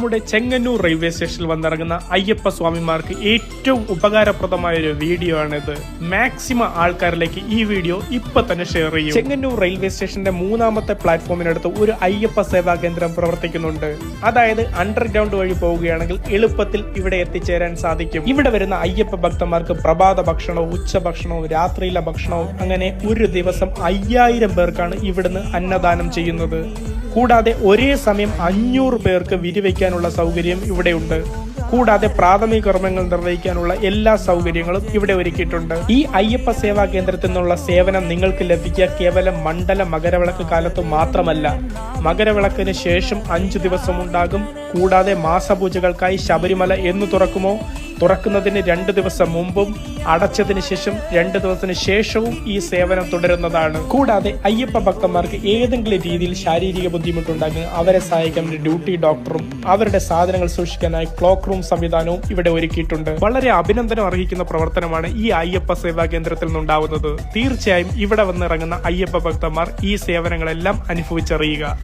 നമ്മുടെ ചെങ്ങന്നൂർ റെയിൽവേ സ്റ്റേഷനിൽ വന്നിറങ്ങുന്ന അയ്യപ്പ സ്വാമിമാർക്ക് ഏറ്റവും ഉപകാരപ്രദമായ ഒരു വീഡിയോ ആണിത്. മാക്സിമം ആൾക്കാരിലേക്ക് ഈ വീഡിയോ ഇപ്പൊ തന്നെ ഷെയർ ചെയ്യും. ചെങ്ങന്നൂർ റെയിൽവേ സ്റ്റേഷന്റെ 3ാമത്തെ പ്ലാറ്റ്ഫോമിനടുത്ത് ഒരു അയ്യപ്പ സേവാ കേന്ദ്രം പ്രവർത്തിക്കുന്നുണ്ട്. അതായത് അണ്ടർഗ്രൗണ്ട് വഴി പോവുകയാണെങ്കിൽ എളുപ്പത്തിൽ ഇവിടെ എത്തിച്ചേരാൻ സാധിക്കും. ഇവിടെ വരുന്ന അയ്യപ്പ ഭക്തന്മാർക്ക് പ്രഭാത ഭക്ഷണവും ഉച്ചഭക്ഷണവും രാത്രിയിലെ ഭക്ഷണവും അങ്ങനെ ഒരു ദിവസം 5000 പേർക്കാണ് ഇവിടുന്ന് അന്നദാനം ചെയ്യുന്നത്. കൂടാതെ ഒരേ സമയം 500 പേർക്ക് വിരിവയ്ക്കാനുള്ള സൗകര്യം ഇവിടെയുണ്ട്. കൂടാതെ പ്രാഥമിക കർമ്മങ്ങൾ നിർവഹിക്കാനുള്ള എല്ലാ സൗകര്യങ്ങളും ഇവിടെ ഒരുക്കിയിട്ടുണ്ട്. ഈ അയ്യപ്പ സേവാ കേന്ദ്രത്തിൽ നിന്നുള്ള സേവനം നിങ്ങൾക്ക് ലഭിക്കുക കേവലം മണ്ഡല മകരവിളക്ക് കാലത്ത് മാത്രമല്ല, മകരവിളക്കിന് ശേഷം 5 ദിവസം ഉണ്ടാകും. കൂടാതെ മാസപൂജകൾക്കായി ശബരിമല എന്ന് തുറക്കുമോ തുറക്കുന്നതിന് 2 ദിവസം മുമ്പും അടച്ചതിന് ശേഷം 2 ദിവസത്തിന് ശേഷവും ഈ സേവനം തുടരുന്നതാണ്. കൂടാതെ അയ്യപ്പ ഭക്തന്മാർക്ക് ഏതെങ്കിലും രീതിയിൽ ശാരീരിക ബുദ്ധിമുട്ടുണ്ടാകുന്ന അവരെ സഹായിക്കാൻ ഡ്യൂട്ടി ഡോക്ടറും അവരുടെ സാധനങ്ങൾ സൂക്ഷിക്കാനായി ക്ലോക്ക് റൂം സംവിധാനവും ഇവിടെ ഒരുക്കിയിട്ടുണ്ട്. വളരെ അഭിനന്ദനം അർഹിക്കുന്ന പ്രവർത്തനമാണ് ഈ അയ്യപ്പ സേവാ കേന്ദ്രത്തിൽ നിന്നുണ്ടാവുന്നത്. തീർച്ചയായും ഇവിടെ വന്നിറങ്ങുന്ന അയ്യപ്പ ഭക്തന്മാർ ഈ സേവനങ്ങളെല്ലാം അനുഭവിച്ചറിയുക.